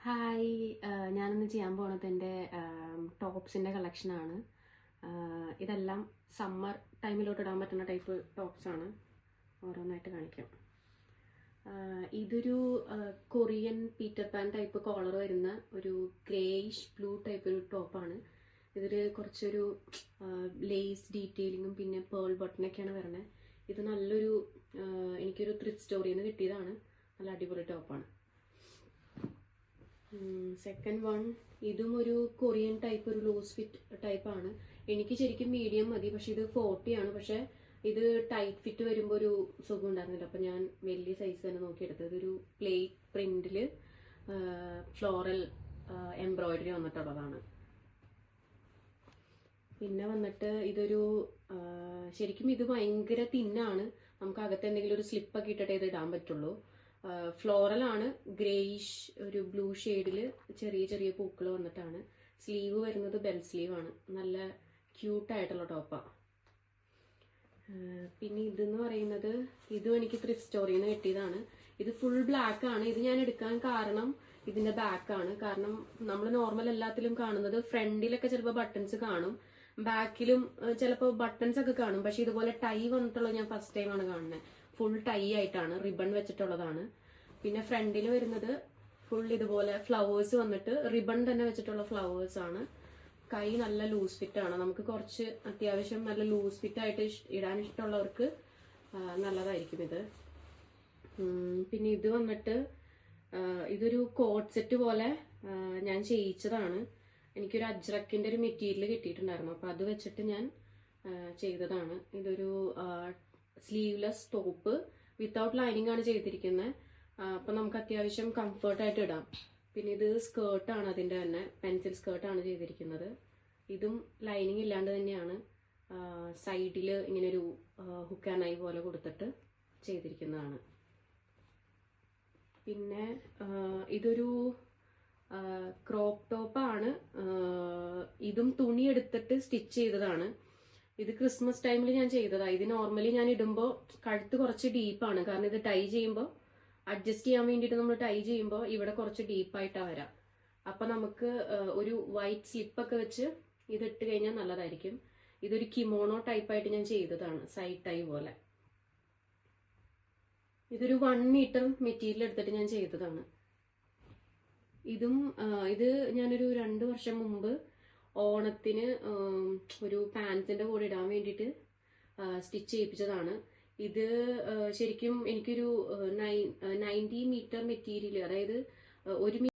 Hi, ഞാനിന്ന് ചെയ്യാൻ പോണത് എൻ്റെ ടോപ്സിൻ്റെ കളക്ഷനാണ്. ഇതെല്ലാം സമ്മർ ടൈമിലോട്ട് ഇടാൻ പറ്റുന്ന ടൈപ്പ് ടോപ്സാണ്. ഓരോന്നായിട്ട് കാണിക്കാം. ഇതൊരു Korean Peter Pan type collar വരുന്ന ഒരു ഗ്രേയിഷ് ബ്ലൂ ടൈപ്പ് ഒരു ടോപ്പാണ്. ഇതിൽ കുറച്ചൊരു ലേസ് ഡീറ്റെയിലിങ്ങും പിന്നെ പേൾ ബട്ടണൊക്കെയാണ് വരുന്നത്. ഇത് നല്ലൊരു എനിക്കൊരു ത്രിഫ്റ്റ് സ്റ്റോറിയിൽ നിന്ന് കിട്ടിയതാണ്. നല്ല അടിപൊളി ടോപ്പാണ്. സെക്കൻഡ് വൺ, ഇതും ഒരു കൊറിയൻ ടൈപ്പ് ഒരു ലൂസ് ഫിറ്റ് ടൈപ്പാണ്. എനിക്ക് ശരിക്കും മീഡിയം മതി, പക്ഷെ ഇത് 40 ആണ്. പക്ഷെ ഇത് ടൈറ്റ് ഫിറ്റ് വരുമ്പോൾ ഒരു സുഖം ഉണ്ടായിരുന്നില്ല, അപ്പം ഞാൻ വലിയ സൈസ് തന്നെ നോക്കിയെടുത്തത്. ഇതൊരു പ്ലേറ്റ് പ്രിന്റിൽ ഫ്ലോറൽ എംബ്രോയിഡറി വന്നിട്ടുള്ളതാണ്. പിന്നെ വന്നിട്ട് ഇതൊരു ശരിക്കും ഇത് ഭയങ്കര തിന്നാണ്. നമുക്ക് അകത്ത് എന്തെങ്കിലും ഒരു സ്ലിപ്പൊക്കെ ഇട്ടിട്ടേ ഇത് ഇടാൻ പറ്റുള്ളൂ. ഫ്ലോറലാണ്, ഗ്രേയിഷ് ഒരു ബ്ലൂ ഷെയ്ഡിൽ ചെറിയ ചെറിയ പൂക്കൾ വന്നിട്ടാണ്. സ്ലീവ് വരുന്നത് ബെൽ സ്ലീവ് ആണ്. നല്ല ക്യൂട്ടായിട്ടുള്ള ടോപ്പാണ്. പിന്നെ ഇതെന്ന് പറയുന്നത് ഇതും എനിക്ക് ത്രിഫ്റ്റ് സ്റ്റോറിയിൽ നിന്ന് കിട്ടിയതാണ്. ഇത് ഫുൾ ബ്ലാക്ക് ആണ്. ഇത് ഞാൻ എടുക്കാൻ കാരണം ഇതിന്റെ ബാക്കാണ്. കാരണം നമ്മൾ നോർമൽ എല്ലാത്തിലും കാണുന്നത് ഫ്രണ്ടിലൊക്കെ ചിലപ്പോൾ ബട്ടൺസ് കാണും, ബാക്കിലും ചിലപ്പോൾ ബട്ടൺസ് ഒക്കെ കാണും. പക്ഷെ ഇതുപോലെ ടൈ വന്നിട്ടുള്ളത് ഞാൻ ഫസ്റ്റ് ടൈമാണ് കാണുന്നത്. ഫുൾ ടൈ ആയിട്ടാണ്, റിബൺ വെച്ചിട്ടുള്ളതാണ്. പിന്നെ ഫ്രണ്ടിൽ വരുന്നത് ഫുൾ ഇതുപോലെ ഫ്ലവേഴ്സ് വന്നിട്ട് റിബൺ തന്നെ വെച്ചിട്ടുള്ള ഫ്ലവേഴ്സ് ആണ്. കൈ നല്ല ലൂസ് ഫിറ്റ് ആണ്. നമുക്ക് കുറച്ച് അത്യാവശ്യം നല്ല ലൂസ് ഫിറ്റ് ആയിട്ട് ഇടാൻ ഇഷ്ടമുള്ളവർക്ക് നല്ലതായിരിക്കും ഇത്. പിന്നെ ഇത് വന്നിട്ട് ഇതൊരു കോട്ട് സെറ്റ് പോലെ ഞാൻ ചെയ്യിച്ചതാണ്. എനിക്കൊരു അജ്രക്കിന്റെ ഒരു മെറ്റീരിയൽ കിട്ടിയിട്ടുണ്ടായിരുന്നു, അപ്പൊ അത് വെച്ചിട്ട് ഞാൻ ചെയ്തതാണ്. ഇതൊരു സ്ലീവ്ലെസ് ടോപ്പ് വിത്തൗട്ട് ലൈനിങ് ആണ് ചെയ്തിരിക്കുന്നത്. അപ്പൊ നമുക്ക് അത്യാവശ്യം കംഫർട്ടായിട്ട് ഇടാം. പിന്നെ ഇത് സ്കേർട്ടാണ്, അതിന്റെ തന്നെ പെൻസിൽ സ്കേർട്ടാണ് ചെയ്തിരിക്കുന്നത്. ഇതും ലൈനിങ് ഇല്ലാണ്ട് തന്നെയാണ് സൈഡിൽ ഇങ്ങനെ ഒരു ഹുക്ക് ആൻഡ് ഐ പോലെ കൊടുത്തിട്ട് ചെയ്തിരിക്കുന്നതാണ്. പിന്നെ ഇതൊരു ക്രോപ്പ് ടോപ്പാണ്. ഇതും തുണി എടുത്തിട്ട് സ്റ്റിച്ച് ചെയ്തതാണ്. ഇത് ക്രിസ്മസ് ടൈമിൽ ഞാൻ ചെയ്തതാണ്. ഇത് നോർമലി ഞാൻ ഇടുമ്പോൾ കഴുത്ത് കുറച്ച് ഡീപ്പാണ്, കാരണം ഇത് ടൈ ചെയ്യുമ്പോൾ അഡ്ജസ്റ്റ് ചെയ്യാൻ വേണ്ടിയിട്ട് നമ്മൾ ടൈ ചെയ്യുമ്പോൾ ഇവിടെ കുറച്ച് ഡീപ്പായിട്ടാണ് വരാം. അപ്പം നമുക്ക് ഒരു വൈറ്റ് സ്ലിപ്പൊക്കെ വെച്ച് ഇത് ഇട്ട് കഴിഞ്ഞാൽ നല്ലതായിരിക്കും. ഇതൊരു കിമോണോ ടൈപ്പായിട്ട് ഞാൻ ചെയ്തതാണ്, സൈഡ് ടൈ പോലെ. ഇതൊരു 1 മീറ്റർ മെറ്റീരിയൽ എടുത്തിട്ട് ഞാൻ ചെയ്തതാണ്. ഇത് ഞാനൊരു 2 വർഷം മുമ്പ് ഓണത്തിന് ഒരു പാൻസിന്റെ കൂടെ ഇടാൻ വേണ്ടിയിട്ട് സ്റ്റിച്ച് ചെയ്യിപ്പിച്ചതാണ്. ഇത് ശരിക്കും എനിക്കൊരു 90 മീറ്റർ മെറ്റീരിയൽ, അതായത് 1